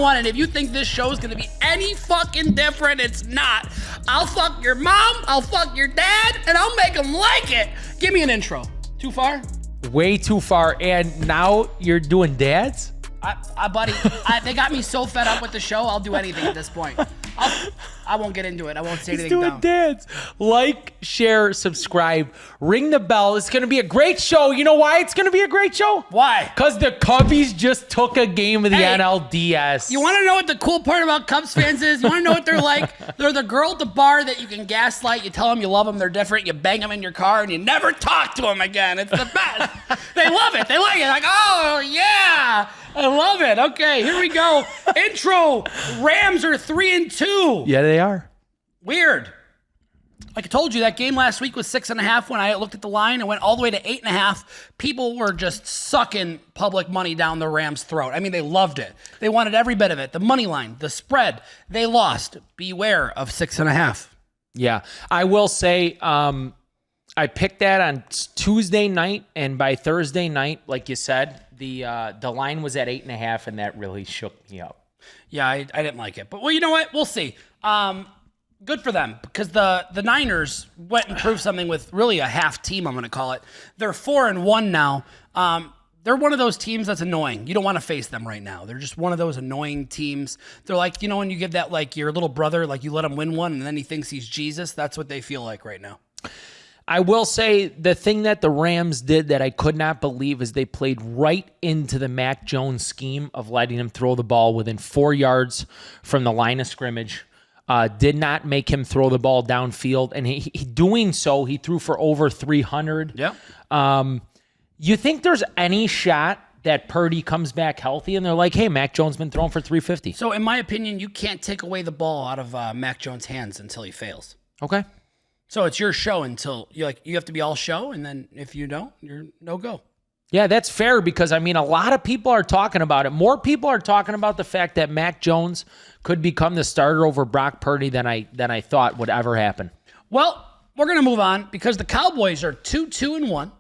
one-on-one, and if you think this show is going to be any fucking different, it's not. I'll fuck your mom, I'll fuck your dad, and I'll make them like it. Give me an intro. Too far? Way too far. And now you're doing dads? Buddy, they got me so fed up with the show, I'll do anything at this point. I won't get into it. I won't say anything doing down. Dads. Like, share, subscribe, ring the bell. It's going to be a great show. You know why it's going to be a great show? Why? Because the Cubbies just took a game of the NLDS. You want to know what the cool part about Cubs fans is? You want to know what they're like? They're the girl at the bar that you can gaslight. You tell them you love them. They're different. You bang them in your car, and you never talk to them again. It's the best. They love it. They like it. Like, oh, yeah. I love it. Okay, here we go. Intro. Rams are 3-2. Yeah, they are. Weird. Like I told you, that game last week was 6.5. When I looked at the line, it went all the way to 8.5. People were just sucking public money down the Rams' throat. I mean, they loved it. They wanted every bit of it. The money line, the spread. They lost. Beware of 6.5. Yeah, I will say I picked that on Tuesday night, and by Thursday night, like you said, the line was at 8.5, and that really shook me up. Yeah, I didn't like it. But, well, you know what? We'll see. Good for them, because the Niners went and proved something with really a half team, I'm going to call it. They're 4-1 now. They're one of those teams that's annoying. You don't want to face them right now. They're just one of those annoying teams. They're like, you know, when you give that, like, your little brother, like, you let him win one, and then he thinks he's Jesus. That's what they feel like right now. I will say the thing that the Rams did that I could not believe is they played right into the Mac Jones scheme of letting him throw the ball within 4 yards from the line of scrimmage. Did not make him throw the ball downfield, and he doing so, he threw for over 300. Yeah. You think there's any shot that Purdy comes back healthy, and they're like, hey, Mac Jones been throwing for 350? So, in my opinion, you can't take away the ball out of Mac Jones' hands until he fails. Okay. So it's your show until you have to be all show, and then if you don't, you're no go. Yeah, that's fair because, I mean, a lot of people are talking about it. More people are talking about the fact that Mac Jones could become the starter over Brock Purdy than I thought would ever happen. Well, we're going to move on because the Cowboys are 2-2-1.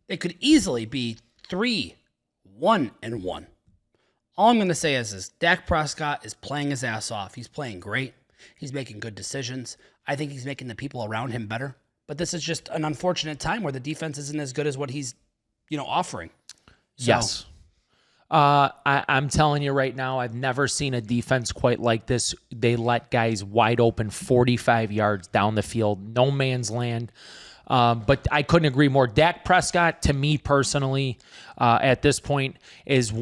They could easily be 3-1-1. All I'm going to say is Dak Prescott is playing his ass off. He's playing great. He's making good decisions. I think he's making the people around him better. But this is just an unfortunate time where the defense isn't as good as what he's, offering. So. Yes. I'm telling you right now, I've never seen a defense quite like this. They let guys wide open 45 yards down the field, no man's land. But I couldn't agree more. Dak Prescott, to me personally, at this point, is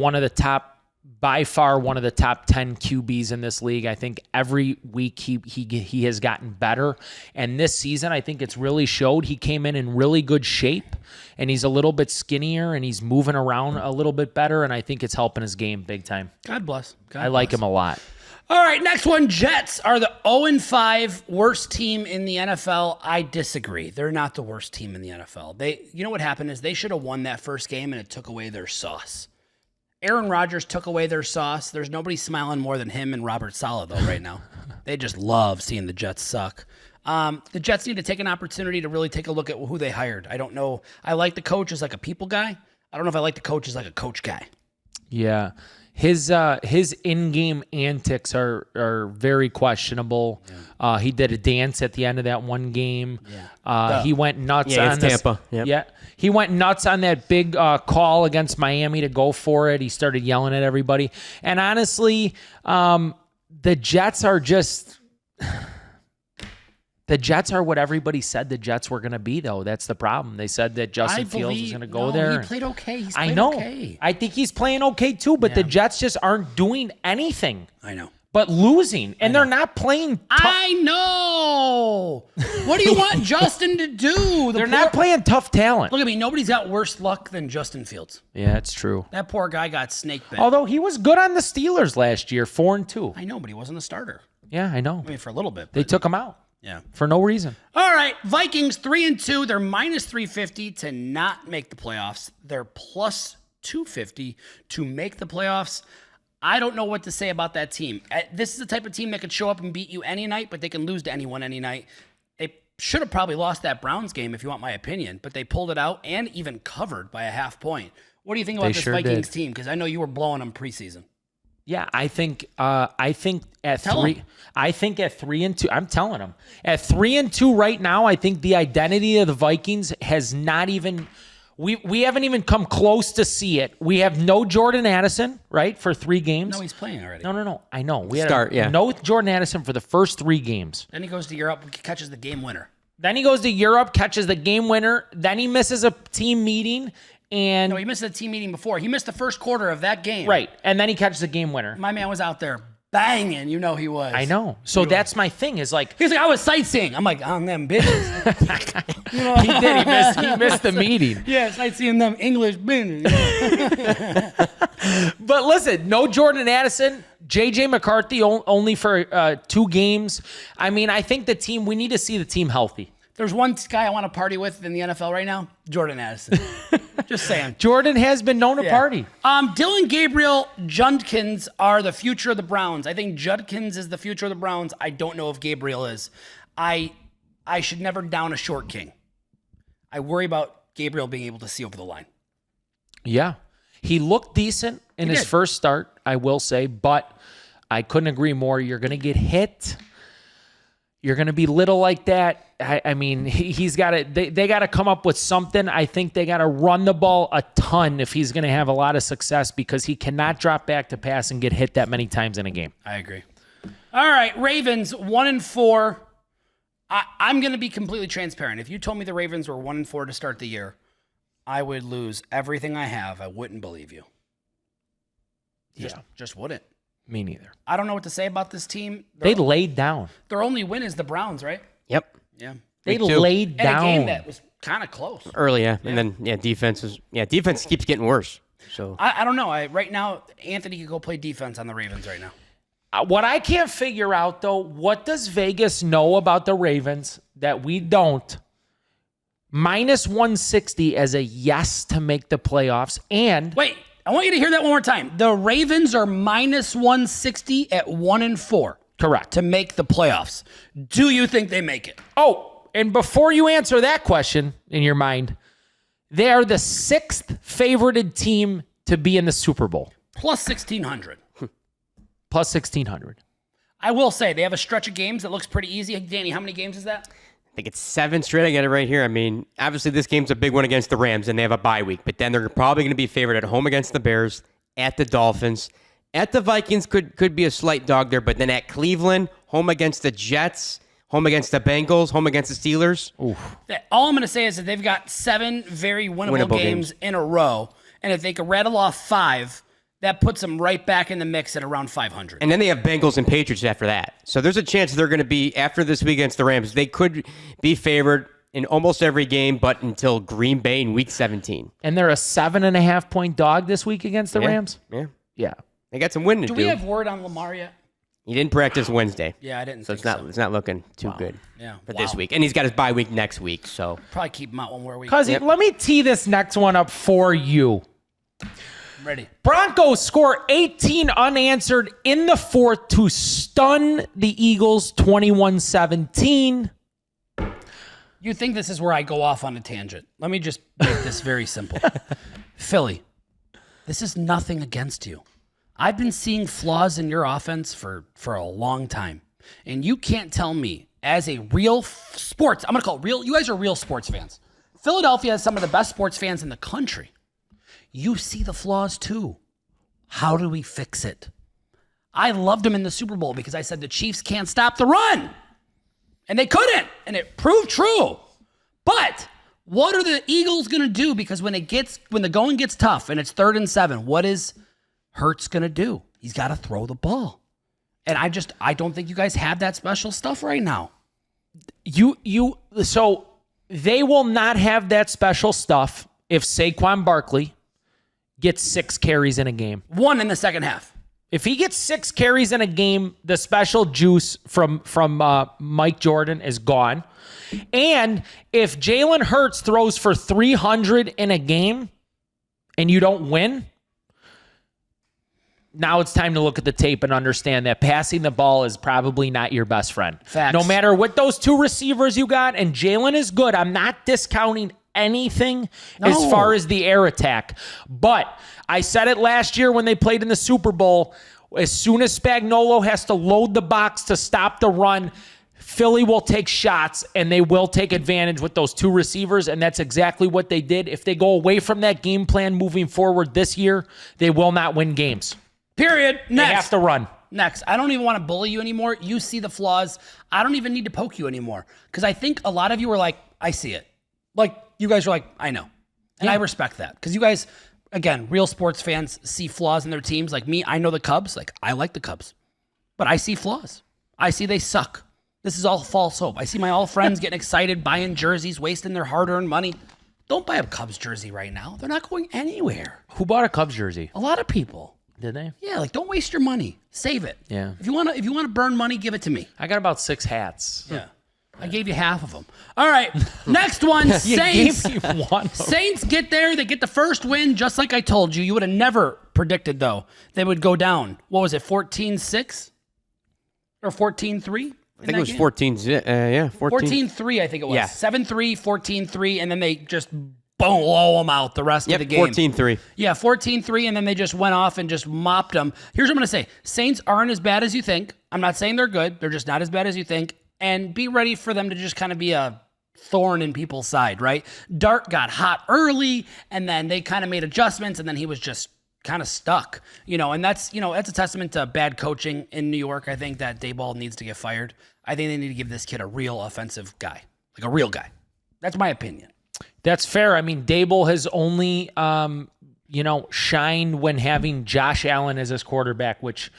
by far one of the top 10 QBs in this league. I think every week he has gotten better. And this season, I think it's really showed. He came in really good shape, and he's a little bit skinnier, and he's moving around a little bit better, and I think it's helping his game big time. God bless. I like him a lot. All right, next one. Jets are the 0-5 worst team in the NFL. I disagree. They're not the worst team in the NFL. You know what happened is they should have won that first game, and it took away their sauce. Aaron Rodgers took away their sauce. There's nobody smiling more than him and Robert Saleh, though, right now. They just love seeing the Jets suck. The Jets need to take an opportunity to really take a look at who they hired. I don't know. I like the coach as like a people guy. I don't know if I like the coach as like a coach guy. Yeah. His in-game antics are very questionable. Yeah. He did a dance at the end of that one game. Yeah. He went nuts on Tampa. Yep. Yeah. He went nuts on that big call against Miami to go for it. He started yelling at everybody. And honestly, the Jets are just the Jets are what everybody said the Jets were going to be, though. That's the problem. They said that Justin Fields was going to go there. He played okay. I know. Okay. I think he's playing okay, too, but the Jets just aren't doing anything. I know. But losing, and they're not playing I know. What do you want Justin to do? They're not playing tough talent. Look at me. Nobody's got worse luck than Justin Fields. Yeah, it's true. That poor guy got snake bit. Although he was good on the Steelers last year, 4-2. I know, but he wasn't a starter. Yeah, I know. I mean, for a little bit. They took him out. Yeah. For no reason. All right. Vikings 3-2. They're minus 350 to not make the playoffs. They're plus 250 to make the playoffs. I don't know what to say about that team. This is the type of team that could show up and beat you any night, but they can lose to anyone any night. They should have probably lost that Browns game, if you want my opinion, but they pulled it out and even covered by a half point. What do you think about this Vikings team? Because I know you were blowing them preseason. Yeah, I think at Tell three. him. I think at 3-2. I'm telling them at 3-2 right now. I think the identity of the Vikings has not even. We haven't even come close to see it. We have no Jordan Addison, right, for 3 games. No, he's playing already. No. I know. We had Start, yeah. no Jordan Addison for the first 3 games. Then he goes to Europe, catches the game winner. Then he goes to Europe, catches the game winner. Then he misses a team meeting. And No, he missed the team meeting before. He missed the first quarter of that game. right, and then he catches the game winner. My man was out there banging. You know he was. I know. So that's my thing. Is like He's like, I was sightseeing. I'm like, on them bitches. he did. He missed the meeting. Yeah, sightseeing them English bitches. But listen, no Jordan Addison, J.J. McCarthy only for 2 games. I mean, I think the team. We need to see the team healthy. There's one guy I want to party with in the NFL right now, Jordan Addison. Just saying. Jordan has been known to party. Dylan Gabriel, Judkins are the future of the Browns. I think Judkins is the future of the Browns. I don't know if Gabriel is. I should never down a short king. I worry about Gabriel being able to see over the line. Yeah. He looked decent in his first start, I will say, but I couldn't agree more. You're going to get hit. You're going to be little like that. I mean, he's got to. They got to come up with something. I think they got to run the ball a ton if he's going to have a lot of success because he cannot drop back to pass and get hit that many times in a game. I agree. All right, Ravens 1-4. I'm going to be completely transparent. If you told me the Ravens were 1-4 to start the year, I would lose everything I have. I wouldn't believe you. Just wouldn't. Me neither. I don't know what to say about this team. They laid down. Their only win is the Browns, right? Yep. Yeah. They Me too. laid And down. a game that was kind of close. Early, yeah. And then, defense keeps getting worse. So I don't know. Right now, Anthony could go play defense on the Ravens right now. What I can't figure out, though, what does Vegas know about the Ravens that we don't? Minus 160 as a yes to make the playoffs. And Wait, I want you to hear that one more time. The Ravens are minus 160 at 1-4. correct. To make the playoffs. Do you think they make it? Oh, and before you answer that question in your mind, they are the 6th favorited team to be in the Super Bowl. Plus 1,600. Plus 1,600. I will say, they have a stretch of games that looks pretty easy. Danny, how many games is that? I think it's 7 straight. I get it right here. I mean, obviously this game's a big one against the Rams, and they have a bye week. But then they're probably going to be favored at home against the Bears, at the Dolphins, at the Vikings could be a slight dog there, but then at Cleveland, home against the Jets, home against the Bengals, home against the Steelers. Oof. All I'm going to say is that they've got 7 very winnable games in a row. And if they could rattle off 5, that puts them right back in the mix at around 500. And then they have Bengals and Patriots after that. So there's a chance they're going to be, after this week against the Rams, they could be favored in almost every game, but until Green Bay in Week 17. And they're a 7.5-point dog this week against the Rams? Yeah. They got some winning to Do do. we have word on Lamar yet? He didn't practice Wednesday. Yeah, I didn't So think it's not looking too good Yeah. for this week. And he's got his bye week next week. So Probably keep him out one more week. Cuzzy, let me tee this next one up for you. Ready. Broncos score 18 unanswered in the 4th to stun the Eagles 21-17. You think this is where I go off on a tangent. Let me just make this very simple. Philly, this is nothing against you. I've been seeing flaws in your offense for a long time. And you can't tell me, as a real sports, I'm going to call it real, you guys are real sports fans. Philadelphia has some of the best sports fans in the country. You see the flaws too. How do we fix it? I loved them in the Super Bowl because I said the Chiefs can't stop the run. And they couldn't. And it proved true. But what are the Eagles going to do? Because when the going gets tough and it's 3rd and 7, what is Hurts going to do? He's got to throw the ball. And I don't think you guys have that special stuff right now. So they will not have that special stuff if Saquon Barkley gets 6 carries in a game. 1 in the second half. If he gets 6 carries in a game, the special juice from Mike Jordan is gone. And if Jalen Hurts throws for 300 in a game and you don't win, now it's time to look at the tape and understand that passing the ball is probably not your best friend. Facts. No matter what those 2 receivers you got, and Jalen is good. I'm not discounting anything as far as the air attack. But I said it last year when they played in the Super Bowl. As soon as Spagnuolo has to load the box to stop the run, Philly will take shots, and they will take advantage with those two receivers, and that's exactly what they did. If they go away from that game plan moving forward this year, they will not win games. Period. Next. They have to run. Next. I don't even want to bully you anymore. You see the flaws. I don't even need to poke you anymore because I think a lot of you are like, I see it. Like, you guys are like, I know. And I respect that because you guys, again, real sports fans see flaws in their teams. Like me, I know the Cubs. Like, I like the Cubs. But I see flaws. I see they suck. This is all false hope. I see my all friends getting excited, buying jerseys, wasting their hard-earned money. Don't buy a Cubs jersey right now. They're not going anywhere. Who bought a Cubs jersey? A lot of people. Did they? Yeah, like don't waste your money. Save it. Yeah. If you want to burn money, give it to me. I got about 6 hats. Yeah. I gave you half of them. All right. Next one, Saints. You gave me one. Saints get there. They get the first win, just like I told you. You would have never predicted, though, they would go down. What was it, 14-6? Or 14-3? I think it was 14. Yeah, 14. 14-3, I think it was. Yeah. 7-3, 14-3, and then they just blow them out the rest of the game. 14-3. Yeah, 14-3, and then they just went off and just mopped them. Here's what I'm going to say. Saints aren't as bad as you think. I'm not saying they're good. They're just not as bad as you think. And be ready for them to just kind of be a thorn in people's side, right? Dart got hot early, and then they kind of made adjustments, and then he was just kind of stuck, and that's a testament to bad coaching in New York. I think that Daboll needs to get fired. I think they need to give this kid a real offensive guy, like a real guy. That's my opinion. That's fair. I mean, Daboll has only, shined when having Josh Allen as his quarterback, which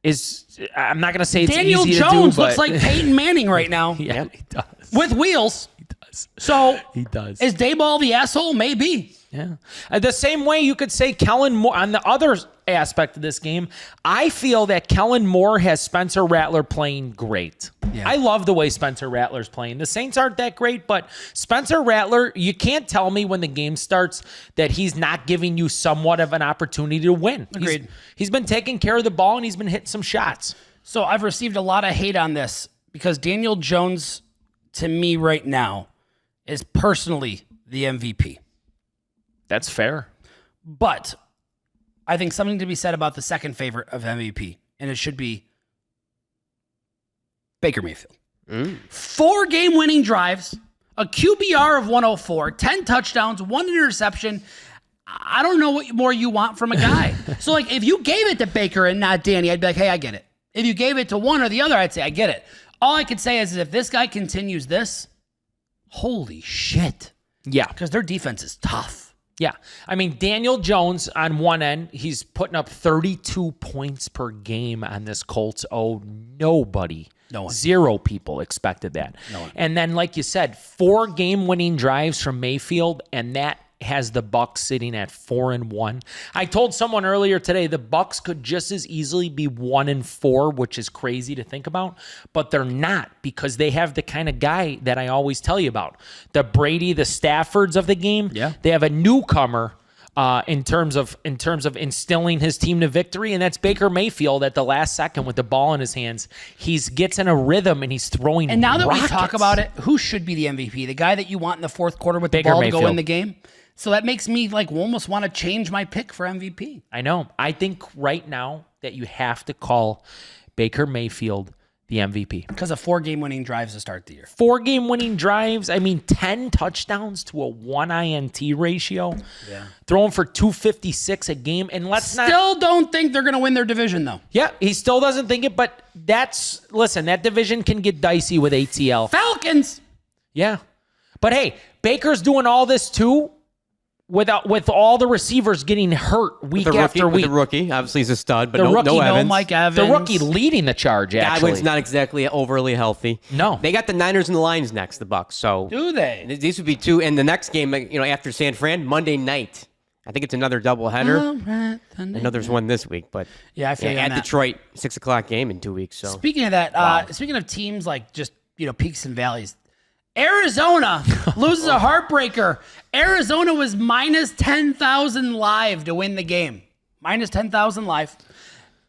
is, I'm not going to say it's Daniel easy Jones to do, looks like Peyton Manning right now. Yeah, he does. With wheels. He does. So He does. Is Daboll the asshole? Maybe. Yeah. The same way you could say Kellen Moore on the other aspect of this game. I feel that Kellen Moore has Spencer Rattler playing great. Yeah. I love the way Spencer Rattler's playing. The Saints aren't that great, but Spencer Rattler, you can't tell me when the game starts that he's not giving you somewhat of an opportunity to win. Agreed. He's been taking care of the ball and he's been hitting some shots. So I've received a lot of hate on this because Daniel Jones, to me right now, is personally the MVP. That's fair. But I think something to be said about the second favorite of MVP, and it should be Baker Mayfield. 4 game-winning drives, a QBR of 104, 10 touchdowns, 1 interception. I don't know what more you want from a guy. So, like, if you gave it to Baker and not Danny, I'd be like, hey, I get it. If you gave it to one or the other, I'd say, I get it. All I could say is if this guy continues this, holy shit. Yeah. Because their defense is tough. Yeah. I mean, Daniel Jones on one end, he's putting up 32 points per game on this Colts. Oh, nobody. No one. 0 people expected that. No one. And then, like you said, 4 game-winning drives from Mayfield, and that has the Bucs sitting at 4-1. I told someone earlier today the Bucs could just as easily be 1-4, which is crazy to think about, but they're not because they have the kind of guy that I always tell you about. The Brady, the Staffords of the game. Yeah. They have a newcomer in terms of instilling his team to victory, and that's Baker Mayfield at the last second with the ball in his hands. He gets in a rhythm and he's throwing And now that rockets. we talk about it, who should be the MVP? The guy that you want in the fourth quarter with Baker the ball to Mayfield. go in the game? So that makes me like almost want to change my pick for MVP. I know. I think right now that you have to call Baker Mayfield the MVP. Because of 4 game-winning drives to start the year. 4 game-winning drives. I mean, 10 touchdowns to a 1 INT ratio. Yeah. Throwing for 256 a game. And Still don't think they're going to win their division, though. Yeah, he still doesn't think it, but listen, that division can get dicey with ATL. Falcons! Yeah. But hey, Baker's doing all this too with all the receivers getting hurt week after week. The rookie, obviously he's a stud, but The rookie, no no Evans. Mike Evans. The rookie leading the charge, actually. Godwin's not exactly overly healthy. No. They got the Niners and the Lions next, the Bucs. So Do they? these would be 2. And the next game, after San Fran, Monday night. I think it's another doubleheader. I know there's one this week, but Yeah, I feel you on at that. Detroit, 6:00 game in 2 weeks. So Speaking of that, speaking of teams like just, peaks and valleys, Arizona loses a heartbreaker. Arizona was minus 10,000 live to win the game. Minus 10,000 live.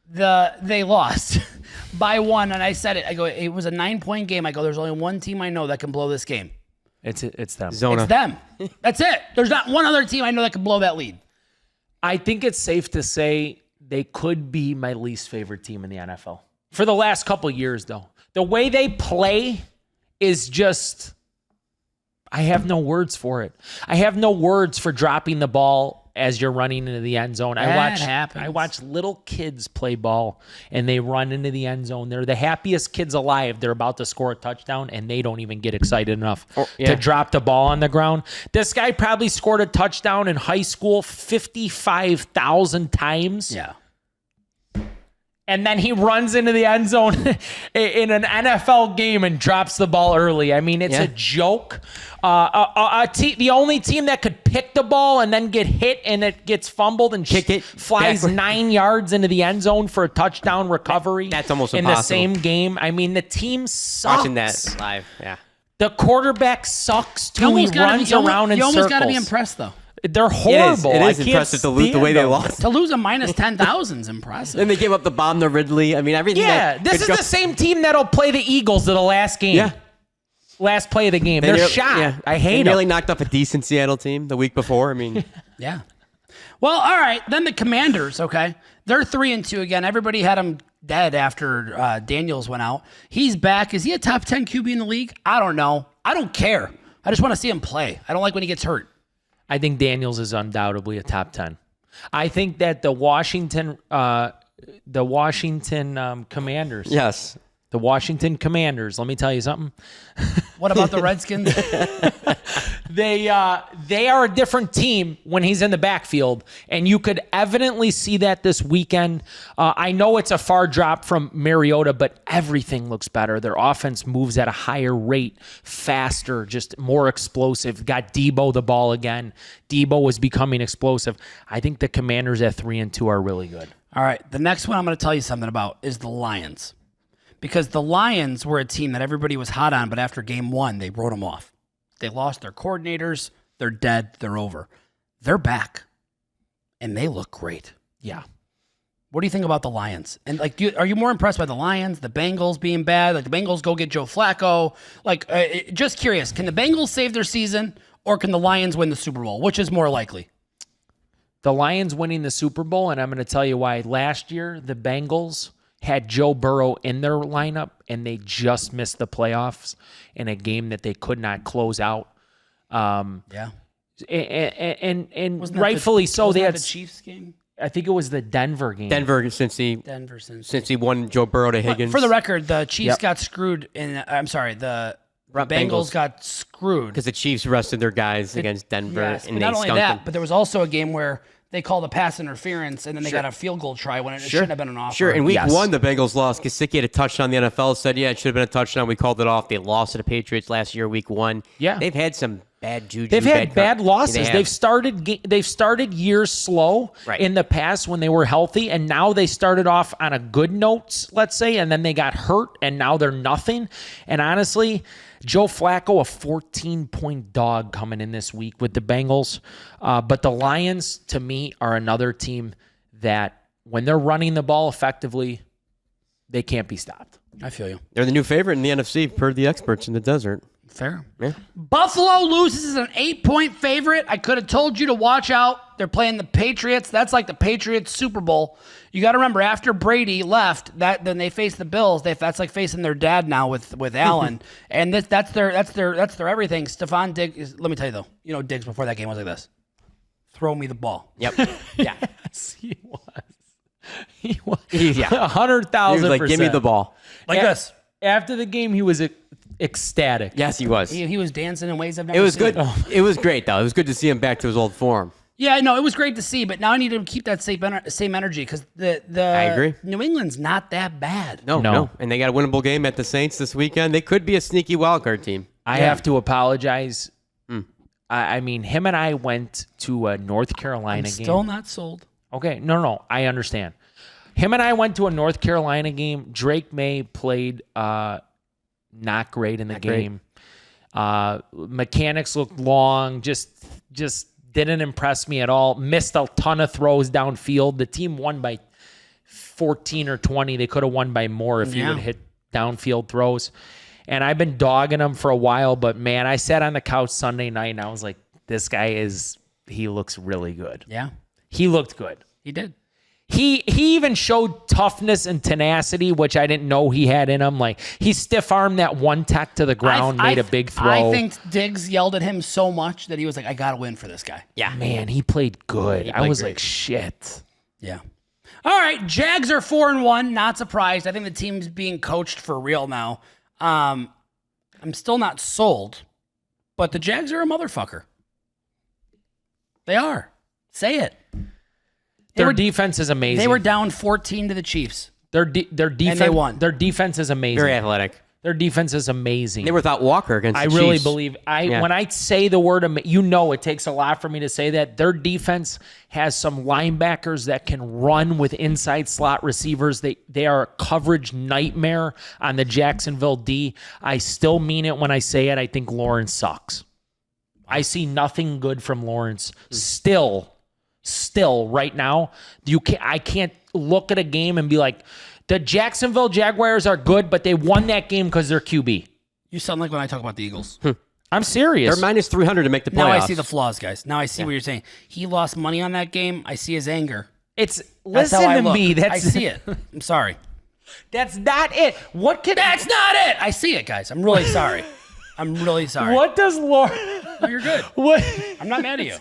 They lost by 1, and I said it. I go, it was a 9-point game. I go, there's only one team I know that can blow this game. It's them. Zona. It's them. That's it. There's not one other team I know that can blow that lead. I think it's safe to say they could be my least favorite team in the NFL. For the last couple of years, though. The way they play is just, I have no words for it. I have no words for dropping the ball as you're running into the end zone. I watch little kids play ball, and they run into the end zone. They're the happiest kids alive. They're about to score a touchdown, and they don't even get excited enough to drop the ball on the ground. This guy probably scored a touchdown in high school 55,000 times. Yeah. And then he runs into the end zone in an NFL game and drops the ball early. I mean, it's a joke. The only team that could pick the ball and then get hit and it gets fumbled and kick it flies backward. 9 yards into the end zone for a touchdown recovery. That's almost in impossible. the same game. I mean, the team sucks. Watching that live, yeah. The quarterback sucks too. He runs around in circles. You almost got to be impressed, though. They're horrible. It is I can't impressive to lose the way they stand them. lost. To lose a minus 10,000 is impressive. Then they gave up the bomb to Ridley. I mean, everything. Yeah, this is the same team that'll play the Eagles to the last game. Yeah. Last play of the game. They're shot. Yeah. I hate They them. nearly knocked off a decent Seattle team the week before. I mean, Yeah. Well, all right. Then the Commanders, okay? They're 3-2 again. Everybody had him dead after Daniels went out. He's back. Is he a top 10 QB in the league? I don't know. I don't care. I just want to see him play. I don't like when he gets hurt. I think Daniels is undoubtedly a top 10. I think that the Washington Commanders. yes. The Washington Commanders. Let me tell you something. What about the Redskins? They are a different team when he's in the backfield, and you could evidently see that this weekend. I know it's a far drop from Mariota, but everything looks better. Their offense moves at a higher rate, faster, just more explosive. Got Debo the ball again. Debo was becoming explosive. I think the Commanders at 3-2 are really good. All right. The next one I'm going to tell you something about is the Lions. Because the Lions were a team that everybody was hot on, but after game one, they wrote them off. They lost their coordinators. They're dead. They're over. They're back, and they look great. Yeah. What do you think about the Lions? And are you more impressed by the Lions, the Bengals being bad? Like the Bengals go get Joe Flacco. Just curious, can the Bengals save their season, or can the Lions win the Super Bowl? Which is more likely? The Lions winning the Super Bowl, and I'm going to tell you why. Last year, the Bengals had Joe Burrow in their lineup, and they just missed the playoffs in a game that they could not close out. Yeah. And rightfully so. They had the Chiefs game. I think it was the Denver game. Denver, since he won Joe Burrow to Higgins. For the record, the Chiefs got screwed in. I'm sorry, the Bengals got screwed because the Chiefs rested their guys against Denver, Yes, and but they not only skunked that, them. but there was also a game where they called a pass interference, and then they got a field goal try when it shouldn't have been an offer. Sure, in week one, the Bengals lost. Gesicki had a touchdown. The NFL said, yeah, it should have been a touchdown. We called it off. They lost to the Patriots last year, week one. Yeah. They've had some bad juju. They've had bad losses. They They've started years slow in the past when they were healthy, and now they started off on a good note, let's say, and then they got hurt, and now they're nothing. And honestly, Joe Flacco, a 14-point dog coming in this week with the Bengals. But the Lions, to me, are another team that when they're running the ball effectively, they can't be stopped. I feel you. They're the new favorite in the NFC per the experts in the desert. Fair. Yeah. Buffalo loses as an 8-point favorite. I could have told you to watch out. They're playing the Patriots. That's like the Patriots Super Bowl. You got to remember, after Brady left, then they face the Bills. That's like facing their dad now with Allen, and that's their everything. Stephon Diggs. Let me tell you though, Diggs before that game was like this: throw me the ball. Yep. Yeah. Yes, he was. He was. Yeah. 100,000%. He was like, give me the ball. Like this. After the game, he was ecstatic. Yes, he was. He was dancing in ways I've never It was seen. good. It was great, though. It was good to see him back to his old form. Yeah, no, it was great to see, but now I need to keep that same energy because I agree. New England's not that bad. No. And they got a winnable game at the Saints this weekend. They could be a sneaky wildcard team. I have to apologize. I mean, him and I went to a North Carolina game. Still not sold. Okay, no, I understand. Him and I went to a North Carolina game. Drake May played not great in the game. Mechanics looked long, just didn't impress me at all. Missed a ton of throws downfield. The team won by 14 or 20. They could have won by more if you would hit downfield throws. And I've been dogging him for a while, but man, I sat on the couch Sunday night and I was like, this guy he looks really good. Yeah, He looked good. he did. He even showed toughness and tenacity, which I didn't know he had in him. Like, he stiff-armed that one tech to the ground, made a big throw. I think Diggs yelled at him so much that he was like, I got to win for this guy. Yeah. Man, he played good. I was great. like, shit. Yeah. All right, Jags are 4-1. Not surprised. I think the team's being coached for real now. I'm still not sold, but the Jags are a motherfucker. They are. Say it. Their defense is amazing. They were down 14 to the Chiefs. Their defense. And they won. Their defense is amazing. Very athletic. Their defense is amazing. They were without Walker against the Chiefs. I really believe. When I say the word, it takes a lot for me to say that. Their defense has some linebackers that can run with inside slot receivers. They are a coverage nightmare on the Jacksonville D. I still mean it when I say it. I think Lawrence sucks. I see nothing good from Lawrence still right now. I can't look at a game and be like, the Jacksonville Jaguars are good, but they won that game because they're QB. You sound like when I talk about the Eagles. I'm serious. They're minus 300 to make the playoffs. Now I see the flaws, guys. Now I see what you're saying. He lost money on that game. I see his anger. It's That's listen how I to look. me. I see it. I'm sorry. That's not it. That's not it. I see it, guys. I'm really sorry. I'm really sorry. What does Lawrence? No, you're good. What? I'm not mad at you.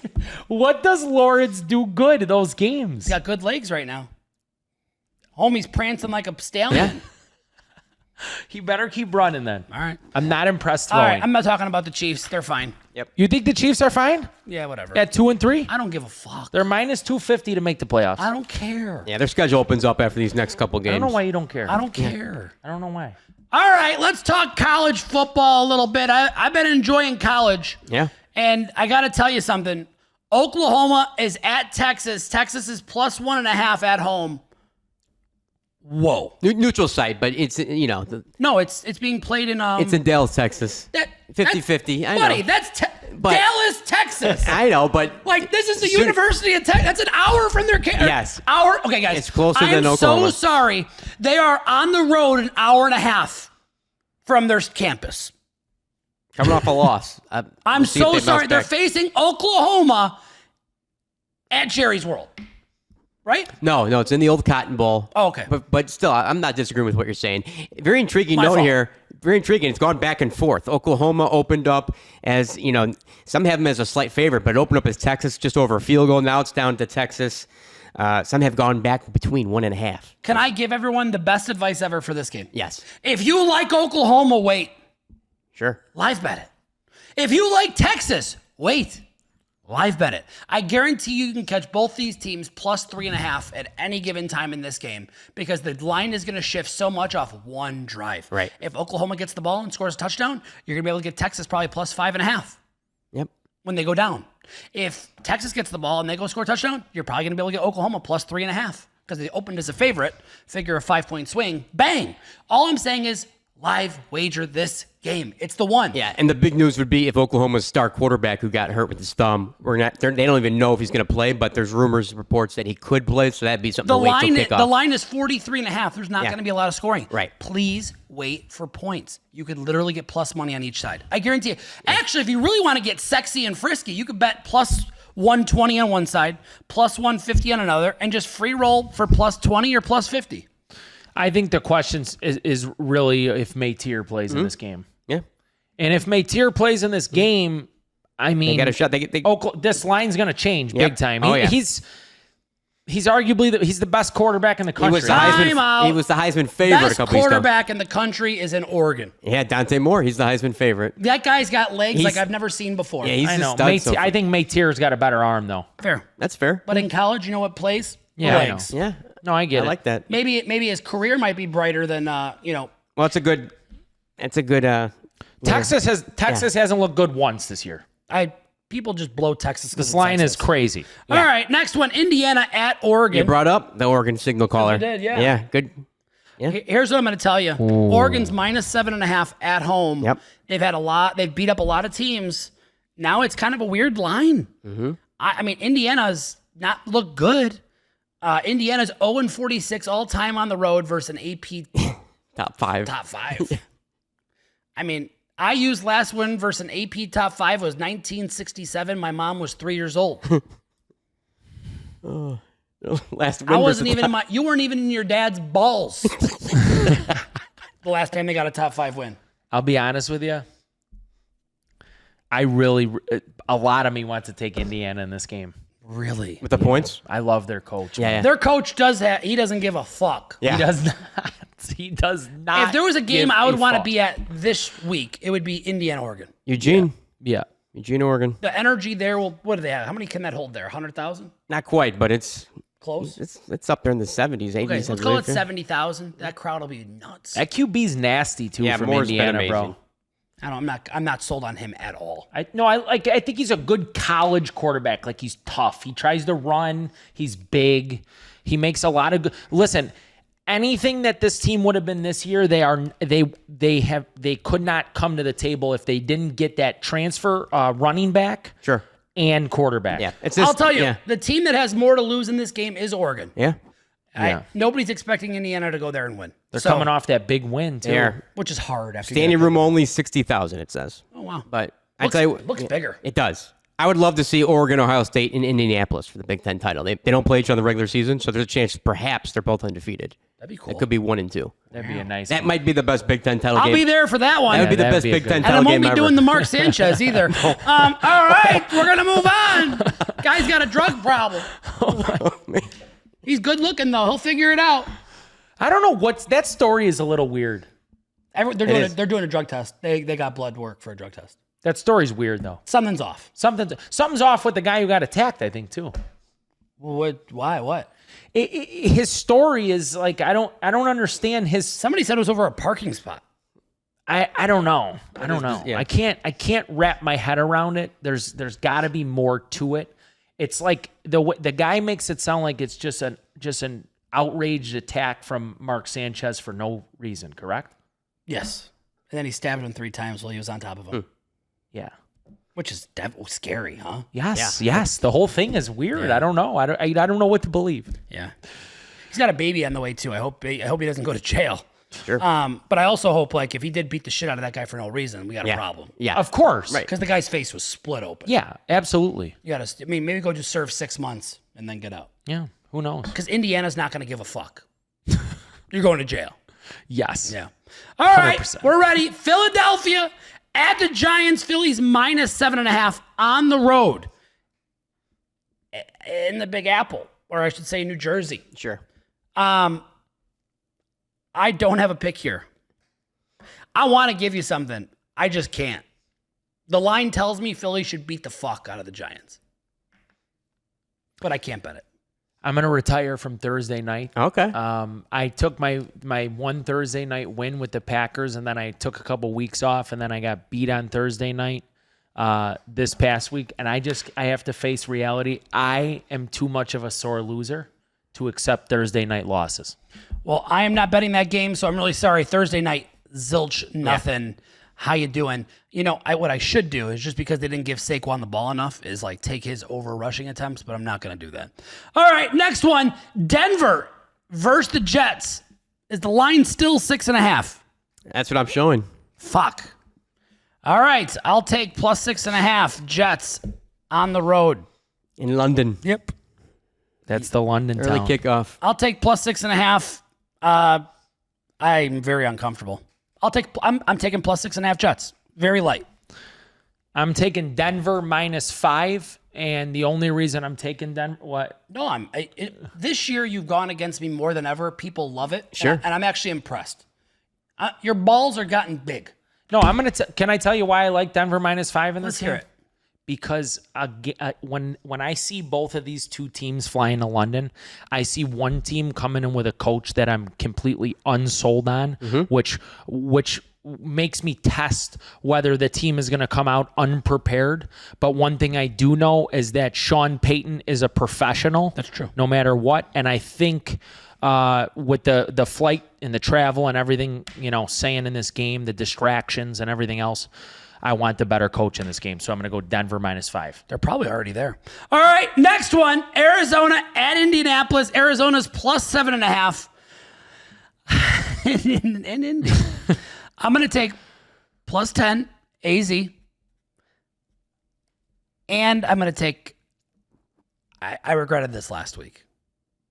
What does Lawrence do good in those games? He's got good legs right now. Homie's prancing like a stallion. He better keep running then. All right. I'm not impressed. All right. Throwing. I'm not talking about the Chiefs. They're fine. You think the Chiefs are fine Yeah, whatever. at 2-3? I don't give a fuck. They're minus 250 to make the playoffs. I don't care. Yeah, their schedule opens up after these next couple games. I don't know why you don't care. I don't care. I don't know why. All right, let's talk college football a little bit. I've been enjoying college. Yeah. And I got to tell you something. Oklahoma is at Texas. Texas is plus 1.5 at home. Whoa. Neutral site, but it's, No, it's being played in... it's in Dallas, Texas. 50-50. I know. Buddy, that's Dallas, Texas. I know, but... Like, this is the University of Texas. That's an hour from their campus. Yes. Hour. Okay, guys. It's closer than I'm Oklahoma. so sorry. They are on the road an hour and a half from their campus. Coming off a loss. I'm We'll see if so they sorry. bounce They're back. facing Oklahoma at Jerry's World. Right? No, it's in the old Cotton Bowl. Oh, okay. But still, I'm not disagreeing with what you're saying. Very intriguing My note fault. here. Very intriguing. It's gone back and forth. Oklahoma opened up as, some have them as a slight favorite, but it opened up as Texas just over a field goal. Now it's down to Texas. Some have gone back between 1.5. Can I give everyone the best advice ever for this game? Yes. If you like Oklahoma, wait. Sure. Live bet it. If you like Texas, wait. Live bet it. I guarantee you can catch both these teams plus 3.5 at any given time in this game because the line is going to shift so much off one drive. Right. If Oklahoma gets the ball and scores a touchdown, you're going to be able to get Texas probably plus 5.5 Yep. when they go down. If Texas gets the ball and they go score a touchdown, you're probably going to be able to get Oklahoma plus 3.5 because they opened as a favorite, figure a 5-point swing, bang. All I'm saying is live wager this game. It's the one. Yeah, and the big news would be if Oklahoma's star quarterback who got hurt with his thumb, they don't even know if he's going to play, but there's reports that he could play, so that'd be something to wait till kickoff. The line is 43.5. There's not going to be a lot of scoring. Right. Please wait for points. You could literally get plus money on each side. I guarantee you. Actually, if you really want to get sexy and frisky, you could bet plus 120 on one side, plus 150 on another, and just free roll for plus 20 or plus 50. I think the question is really if Maytier plays in this game. Yeah. And if Maytier plays in this game, I mean, They got a shot. this line's going to change Yep. big time. Oh, yeah. He's arguably he's the best quarterback in the country. Time out. He was the Heisman favorite a Best couple weeks ago. quarterback in the country is in Oregon. Yeah, Dante Moore. He's the Heisman favorite. That guy's got legs like He's- I've never seen before. Yeah, he's I a know. stud so far. I think Maytier's got a better arm though. Fair. That's fair. But in college, you know what plays? Yeah, I Legs. Yeah. No, I get I it. like that. Maybe his career might be brighter than Well, it's a good. Texas hasn't looked good once this year. People just blow Texas. This line is crazy. All right, next one, Indiana at Oregon. You brought up the Oregon signal caller. I did, yeah. Yeah, good. Here's what I'm going to tell you. Oregon's minus 7.5 at home. Yep. They've beat up a lot of teams. Now it's kind of a weird line. Mm-hmm. I mean, Indiana's not looked good. Indiana's 0-46 all time on the road versus an AP Top 5. top 5. I mean, I used last win versus an AP top 5 was 1967. My mom was 3 years old. Last win I wasn't versus even you weren't even in your dad's balls. The last time they got a top 5 win. I'll be honest with you. A lot of me wants to take Indiana in this game. Really? with the points. I love their coach. Yeah. Their coach he doesn't give a fuck. Yeah. He does not. He does not. If there was a game I would give a want to fuck. be at this week, it would be Indiana, Oregon. Eugene, Oregon. The energy there will. What do they have? How many can that hold there? 100,000? Not quite, but it's Close. it's up there in the 70s, 80s. Okay, I let's call believe. it 70,000. That crowd will be nuts. That QB's nasty too from Moore's been Indiana, amazing. bro. I'm not sold on him at all. I think he's a good college quarterback. Like, he's tough. He tries to run. He's big. He makes a lot of good. Listen, anything that this team would have been this year, they could not come to the table if they didn't get that transfer running back Sure. and quarterback. Yeah. I'll tell you, the team that has more to lose in this game is Oregon. Yeah. Nobody's expecting Indiana to go there and win. They're coming off that big win too. Yeah. which is hard. After Standing room only 60,000, it says. Oh wow! But Looks, I tell you, looks bigger. It does. I would love to see Oregon, Ohio State, and Indianapolis for the Big Ten title. They don't play each other in the regular season, so there's a chance perhaps they're both undefeated. That'd be cool. It could be 1 and 2. That'd be a nice. That might be the best Big Ten title I'll game. be there for that one. That would be the that'd best be a Big good Ten one. And I title won't game be ever. doing the Mark Sanchez either. All right, we're gonna move on. Guy's got a drug problem. He's good looking though. He'll figure it out. I don't know that story is a little weird. They're doing a drug test. They got blood work for a drug test. That story's weird though. Something's off. Something's off with the guy who got attacked, I think, too. What? Why? What? His story is like I don't understand his. Somebody said it was over a parking spot. I don't know. I don't know. Yeah. I can't wrap my head around it. There's got to be more to it. It's like the guy makes it sound like it's just an outraged attack from Mark Sanchez for no reason. Correct? Yes. And then he stabbed him 3 times while he was on top of him. Yeah. Which is scary, huh? Yes. The whole thing is weird. Yeah. I don't know. I don't know what to believe. Yeah. He's got a baby on the way too. I hope he doesn't go to jail. Sure. But I also hope, like, if he did beat the shit out of that guy for no reason, we got a problem. Yeah. Of course. Right. Because the guy's face was split open. Yeah. Absolutely. You gotta. I mean, maybe go just serve 6 months and then get out. Yeah. Who knows? Because Indiana's not going to give a fuck. You're going to jail. Yes. Yeah. All right, 100%. we're ready. Philadelphia at the Giants. Philly's -7.5 on the road in the Big Apple, or I should say New Jersey. Sure. I don't have a pick here. I want to give you something. I just can't. The line tells me Philly should beat the fuck out of the Giants. But I can't bet it. I'm going to retire from Thursday night. Okay. I took my one Thursday night win with the Packers, and then I took a couple weeks off, and then I got beat on Thursday night this past week, and I have to face reality. I am too much of a sore loser to accept Thursday night losses. Well, I am not betting that game, so I'm really sorry. Thursday night, zilch, nothing. Yeah. How you doing? You know, what I should do is, just because they didn't give Saquon the ball enough, is like take his over rushing attempts, but I'm not going to do that. All right, next one. Denver versus the Jets. Is the line still 6.5? That's what I'm showing. Fuck. All right, I'll take +6.5 Jets on the road. In London. Yep. That's the London Early town. kickoff. I'll take +6.5. I'm very uncomfortable. I'm taking +6.5 Jets. Very light. I'm taking Denver -5, and the only reason I'm taking Denver, what? No, this year you've gone against me more than ever. People love it. Sure. And I'm actually impressed. Your balls are gotten big. No, can I tell you why I like Denver -5 in this Let's hear game? it. Because when I see both of these two teams flying to London, I see one team coming in with a coach that I'm completely unsold on, which makes me test whether the team is going to come out unprepared. But one thing I do know is that Sean Payton is a professional. That's true. No matter what. And I think with the flight and the travel and everything, saying in this game, the distractions and everything else, I want the better coach in this game. So I'm going to go Denver -5. They're probably already there. All right, next one. Arizona at Indianapolis. Arizona's +7.5. in Indy. I'm going to take +10 AZ. And I'm going to take, I regretted this last week.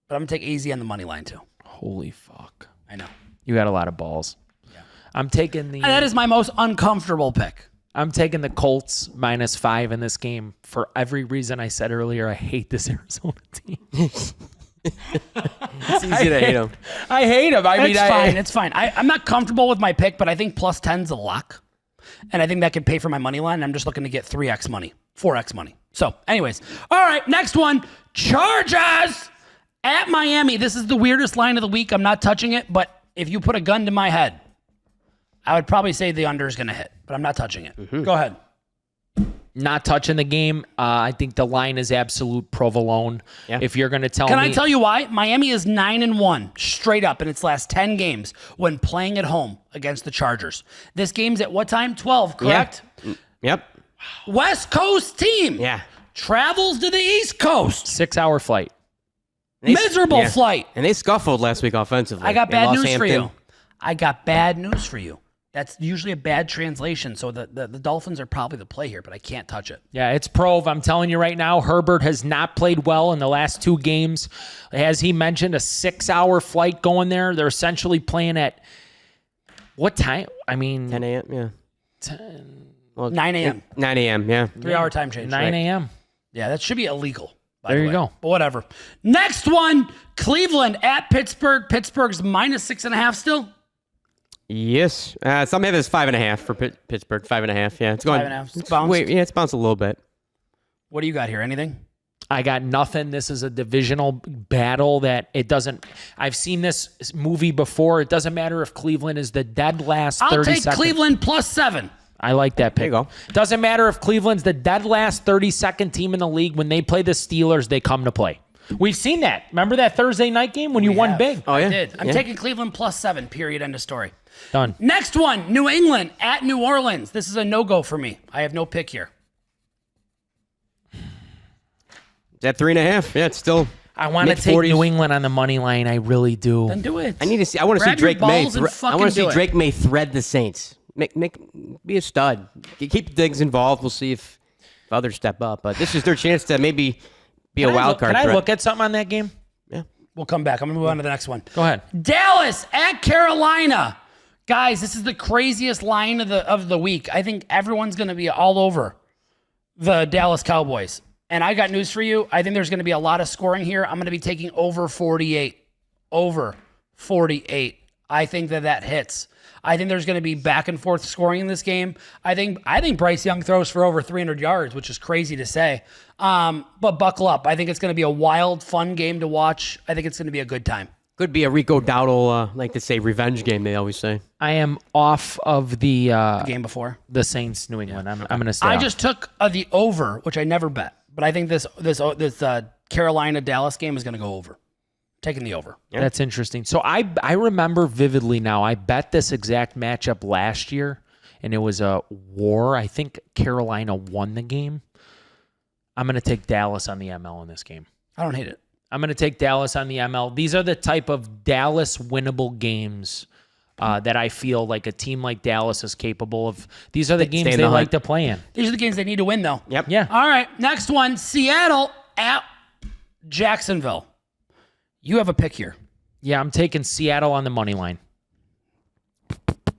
But I'm going to take AZ on the money line, too. Holy fuck. I know. You got a lot of balls. Yeah. I'm taking the... And that is my most uncomfortable pick. I'm taking the Colts -5 in this game for every reason I said earlier. I hate this Arizona team. It's easy to hate them. I hate them. It's fine. I'm not comfortable with my pick, but I think +10's a lock. And I think that could pay for my money line. I'm just looking to get 3x money, 4x money. So, anyways. All right, next one. Chargers at Miami. This is the weirdest line of the week. I'm not touching it, but if you put a gun to my head, I would probably say the under is going to hit, but I'm not touching it. Go ahead. Not touching the game. I think the line is absolute provolone. Yeah. If you're going to tell me... Can I tell you why? Miami is 9-1 straight up in its last 10 games when playing at home against the Chargers. This game's at what time? 12, correct? Yeah. Yep. West Coast team. Yeah. Travels to the East Coast. 6-hour flight. Miserable flight. And they scuffled last week offensively. I got bad news for you. That's usually a bad translation, so the Dolphins are probably the play here, but I can't touch it. Yeah, it's Prove. I'm telling you right now, Herbert has not played well in the last 2 games. As he mentioned, a 6-hour flight going there. They're essentially playing at what time? 10 a.m., yeah. 9 a.m. 9 a.m., yeah. 3-hour time change. 9 a.m. Yeah, that should be illegal. There you go. But whatever. Next one, Cleveland at Pittsburgh. Pittsburgh's -6.5 still. Yes. Some have it as 5.5 for Pittsburgh. 5.5. Yeah, it's going. 5.5. It's bounced. Wait, yeah, it's bounced a little bit. What do you got here? Anything? I got nothing. This is a divisional battle that it doesn't. I've seen this movie before. It doesn't matter if Cleveland is the dead last 30 seconds. I'll take Cleveland +7. I like that pick. There you go. Doesn't matter if Cleveland's the dead last 32nd team in the league. When they play the Steelers, they come to play. We've seen that. Remember that Thursday night game when you won big? Oh, yeah. I did. I'm taking Cleveland +7, period, end of story. Done. Next one, New England at New Orleans. This is a no-go for me. I have no pick here. Is that 3.5? Yeah, it's still. I want to take New England on the money line. I really do. Then do it. I need to see. I want to see Drake May. I want to see Drake May thread the Saints. Be a stud. Keep Diggs involved. We'll see if others step up. But this is their chance to maybe be a wild card. Can I look at something on that game? Yeah. We'll come back. I'm going to move on to the next one. Go ahead. Dallas at Carolina. Guys, this is the craziest line of the week. I think everyone's going to be all over the Dallas Cowboys. And I got news for you. I think there's going to be a lot of scoring here. I'm going to be taking over 48. Over 48. I think that hits. I think there's going to be back and forth scoring in this game. I think Bryce Young throws for over 300 yards, which is crazy to say. But buckle up. I think it's going to be a wild, fun game to watch. I think it's going to be a good time. Could be a Rico Dowdle, like to say, revenge game, they always say. I am off of the game before the Saints, New England. I'm going to stay I off. just took the over, which I never bet. But I think this Carolina-Dallas game is going to go over. Taking the over. Yeah. That's interesting. So I remember vividly now. I bet this exact matchup last year, and it was a war. I think Carolina won the game. I'm going to take Dallas on the ML in this game. I don't hate it. I'm going to take Dallas on the ML. These are the type of Dallas winnable games that I feel like a team like Dallas is capable of. These are the games they like to play in. These are the games they need to win, though. Yep. Yeah. All right. Next one, Seattle at Jacksonville. You have a pick here. Yeah, I'm taking Seattle on the money line.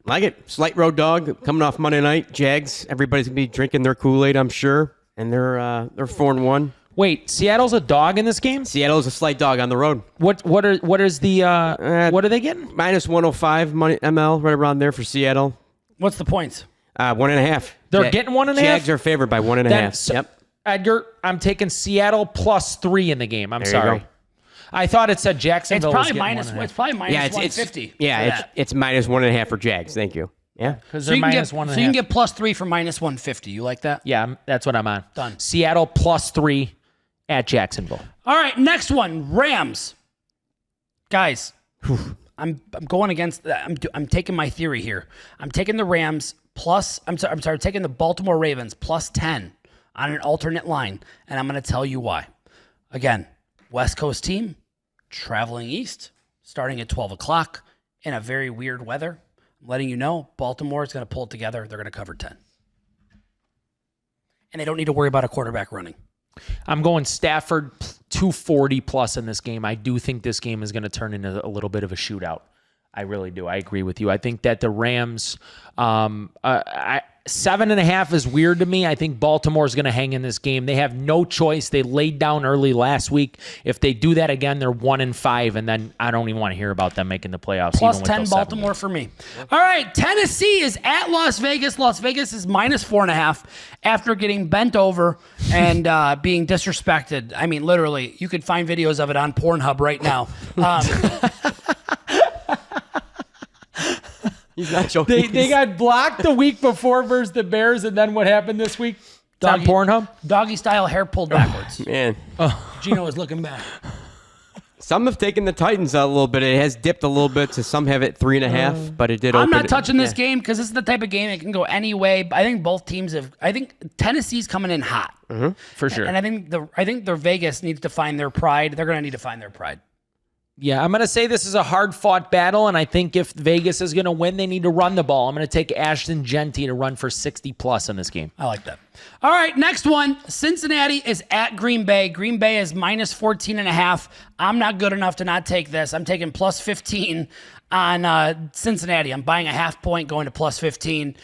Like it. Slight road dog coming off Monday night. Jags. Everybody's gonna be drinking their Kool-Aid, I'm sure, and they're 4-1. Wait, Seattle's a dog in this game? Seattle's a slight dog on the road. What are they getting? -105 money ML right around there for Seattle. What's the points? 1.5. They're getting 1.5. Jags are favored by 1.5. Yep. Edgar, I'm taking Seattle +3 in the game. I'm sorry. I thought it said Jacksonville. It's probably was minus. It's probably minus yeah, 150. It's -1.5 for Jags. Thank you. Yeah. Because they're -1.5. So you can get +3 for -150. You like that? Yeah, that's what I'm on. Done. Seattle +3 at Jacksonville. All right, next one, Rams. Guys, I'm going against. I'm taking my theory here. I'm taking the Rams plus. I'm sorry. Taking the Baltimore Ravens +10 on an alternate line, and I'm going to tell you why. Again, West Coast team traveling east, starting at 12 o'clock in a very weird weather. I'm letting you know, Baltimore is going to pull it together. They're going to cover 10, and they don't need to worry about a quarterback running. I'm going Stafford 240 plus in this game. I do think this game is going to turn into a little bit of a shootout. I really do. I agree with you. I think that the Rams, 7.5 is weird to me. I think Baltimore is going to hang in this game. They have no choice. They laid down early last week. If they do that again, they're 1-5, and then I don't even want to hear about them making the playoffs. Plus 10 Baltimore for me. All right, Tennessee is at Las Vegas. Las Vegas is minus 4.5 after getting bent over and being disrespected. I mean, literally, you could find videos of it on Pornhub right now. He's not joking. They got blocked the week before versus the Bears, and then what happened this week? On Pornhub? Doggy style hair pulled backwards. Man. Gino is looking back. Some have taken the Titans out a little bit. It has dipped a little bit. So some have it 3.5, but it did. I'm not touching this game because this is the type of game that can go any way. I think both teams have. I think Tennessee's coming in hot For sure. and I think the Vegas needs to find their pride. They're going to need to find their pride. Yeah, I'm going to say this is a hard-fought battle, and I think if Vegas is going to win, they need to run the ball. I'm going to take Ashton Genty to run for 60-plus in this game. I like that. All right, next one. Cincinnati is at Green Bay. Green Bay is minus 14.5. I'm not good enough to not take this. I'm taking plus 15 on Cincinnati. I'm buying a half point going to plus 15.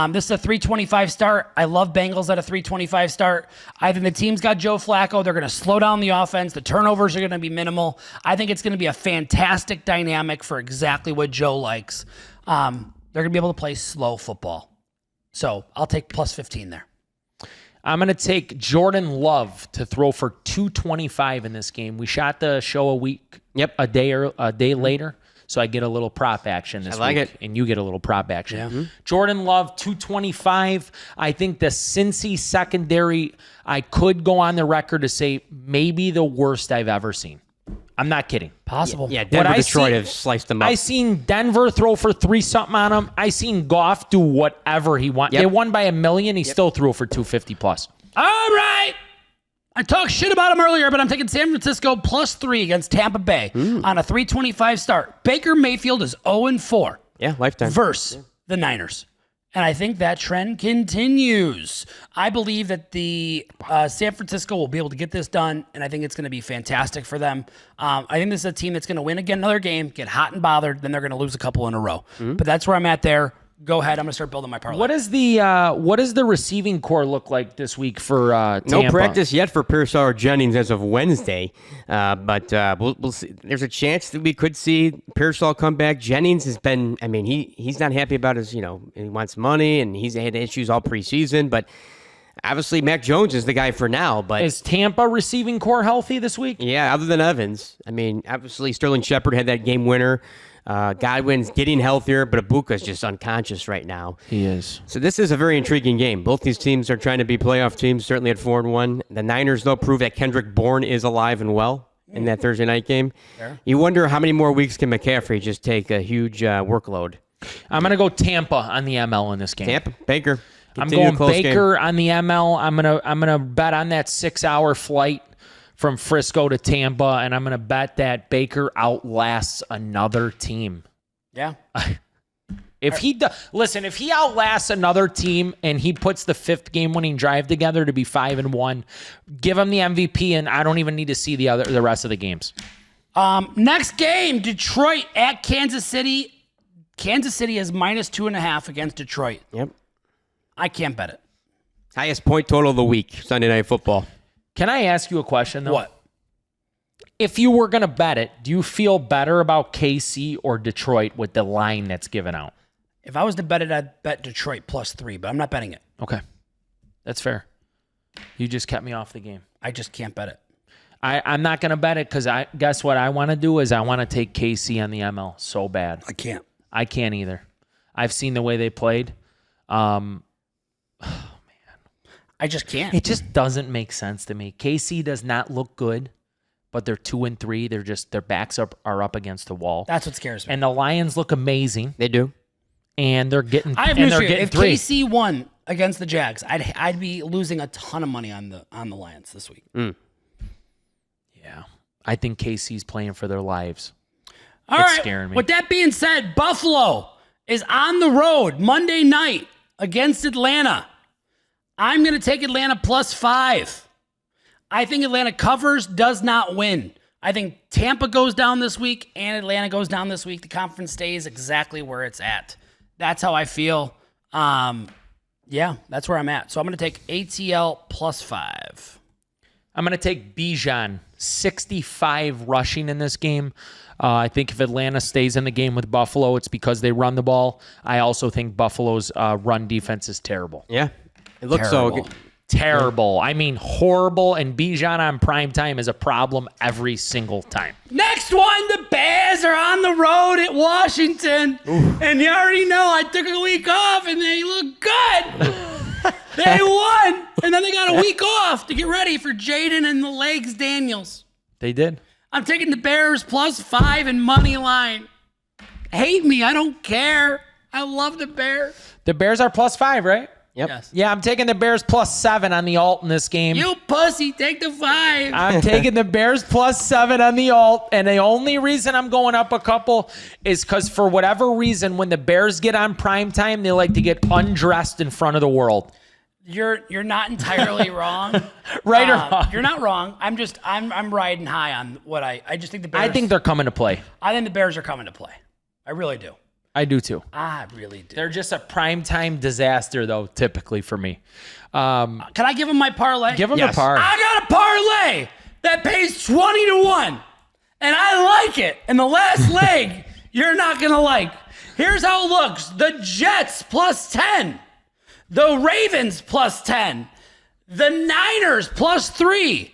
This is a 325 start. I love Bengals at a 325 start. I think the team's got Joe Flacco. They're going to slow down the offense. The turnovers are going to be minimal. I think it's going to be a fantastic dynamic for exactly what Joe likes. They're going to be able to play slow football. So I'll take plus 15 there. I'm going to take Jordan Love to throw for 225 in this game. We shot the show a day later. So I get a little prop action this week. And you get a little prop action. Yeah. Mm-hmm. Jordan Love, 225. I think the Cincy secondary, I could go on the record to say maybe the worst I've ever seen. I'm not kidding. Possible. Yeah, Denver, Detroit have sliced them up. I seen Denver throw for 3-something on them. I seen Goff do whatever he wanted. Yep. They won by $1 million. He still threw for 250 plus. All right. I talked shit about him earlier, but I'm taking San Francisco plus 3 against Tampa Bay on a 325 start. Baker Mayfield is 0-4. Yeah, lifetime. Versus the Niners. And I think that trend continues. I believe that the San Francisco will be able to get this done, and I think it's going to be fantastic for them. I think this is a team that's going to win again another game, get hot and bothered, then they're going to lose a couple in a row. But that's where I'm at there. Go ahead. I'm going to start building my parlay. What does the receiving core look like this week for Tampa? No practice yet for Pearsall Jennings as of Wednesday, but we'll see. There's a chance that we could see Pearsall come back. Jennings has been. I mean, he's not happy about his. He wants money, and he's had issues all preseason. But obviously, Mac Jones is the guy for now. But is Tampa receiving core healthy this week? Yeah, other than Evans. I mean, obviously Sterling Shepard had that game winner. Godwin's getting healthier, but Ibuka's just unconscious right now. He is. So this is a very intriguing game. Both these teams are trying to be playoff teams, certainly at 4-1. The Niners, though, prove that Kendrick Bourne is alive and well in that Thursday night game. Fair. You wonder how many more weeks can McCaffrey just take a huge workload. I'm going to go Tampa on the ML in this game. Tampa, Baker. I'm going Baker on the ML. I'm gonna bet on that 6-hour flight from Frisco to Tampa, and I'm going to bet that Baker outlasts another team. Yeah. If he outlasts another team and he puts the 5th game-winning drive together to be 5-1, give him the MVP, and I don't even need to see the rest of the games. Next game, Detroit at Kansas City. Kansas City is minus 2.5 against Detroit. Yep. I can't bet it. Highest point total of the week, Sunday Night Football. Can I ask you a question, though? What? If you were going to bet it, do you feel better about KC or Detroit with the line that's given out? If I was to bet it, I'd bet Detroit plus 3, but I'm not betting it. Okay. That's fair. You just kept me off the game. I just can't bet it. I'm not going to bet it because guess what I want to do is I want to take KC on the ML so bad. I can't. I can't either. I've seen the way they played. I just can't. It just doesn't make sense to me. KC does not look good, but they're 2-3. Their backs are up against the wall. That's what scares me. And the Lions look amazing. They do. And they're getting. I have news for you. If 3. KC won against the Jags, I'd be losing a ton of money on the Lions this week. Yeah, I think KC's playing for their lives. All it's right. scaring me. With that being said, Buffalo is on the road Monday night against Atlanta. I'm going to take Atlanta plus 5. I think Atlanta covers, does not win. I think Tampa goes down this week and Atlanta goes down this week. The conference stays exactly where it's at. That's how I feel. Yeah, that's where I'm at. So I'm going to take ATL +5. I'm going to take Bijan, 65 rushing in this game. I think if Atlanta stays in the game with Buffalo, it's because they run the ball. I also think Buffalo's run defense is terrible. Yeah. It looks so good. Terrible. I mean, horrible. And Bijan on primetime is a problem every single time. Next one, the Bears are on the road at Washington. And you already know I took a week off and they look good. They won. And then they got a week off to get ready for Jaden and the Legs Daniels. They did. I'm taking the Bears +5 and money line. Hate me. I don't care. I love the Bears. The Bears are +5, right? Yep. Yes. Yeah, I'm taking the Bears +7 on the alt in this game. You pussy, take the 5. I'm taking the Bears +7 on the alt, and the only reason I'm going up a couple is because for whatever reason, when the Bears get on primetime, they like to get undressed in front of the world. You're not entirely wrong. Right or wrong? You're not wrong. I'm riding high on what I just think the Bears. I think they're coming to play. I think the Bears are coming to play. I really do. I do too. I really do. They're just a primetime disaster, though, typically for me. Can I give them my parlay? Give them Yes. a par. I got a parlay that pays 20 to 1, and I like it. And the last leg, you're not gonna like. Here's how it looks: the Jets +10, the Ravens +10, the Niners +3,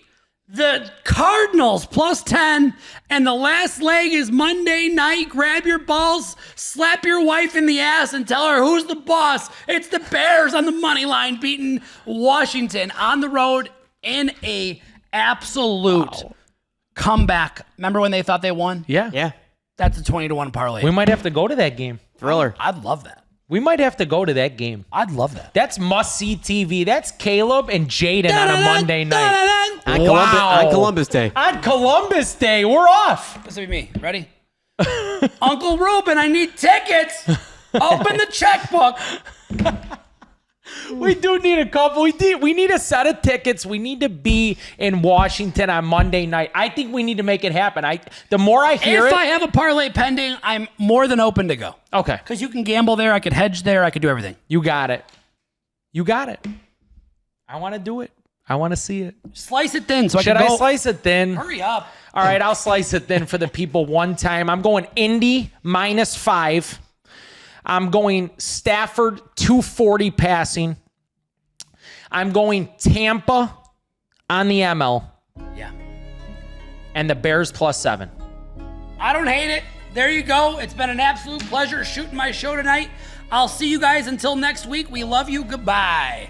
the Cardinals +10, and the last leg is Monday night. Grab your balls, slap your wife in the ass, and tell her who's the boss. It's the Bears on the money line beating Washington on the road in a absolute comeback. Remember when they thought they won? Yeah. Yeah. That's a 20 to 1 parlay. We might have to go to that game. Thriller. I'd love that. We might have to go to that game. I'd love that. That's must-see TV. That's Caleb and Jaden on a Monday night. On Columbus Day. On Columbus Day. We're off. This will be me. Ready? Uncle Ruben, I need tickets. Open the checkbook. We do need a couple. We need a set of tickets. We need to be in Washington on Monday night. I think we need to make it happen. The more I hear If it. I have a parlay pending, I'm more than open to go. Okay. Because you can gamble there. I could hedge there. I could do everything. You got it. You got it. I want to do it. I want to see it. Slice it thin so Should I can go. I slice it thin? Hurry up. All right, I'll slice it thin for the people one time. I'm going Indy -5. I'm going Stafford 240 passing. I'm going Tampa on the ML. Yeah. And the Bears +7. I don't hate it. There you go. It's been an absolute pleasure shooting my show tonight. I'll see you guys until next week. We love you. Goodbye.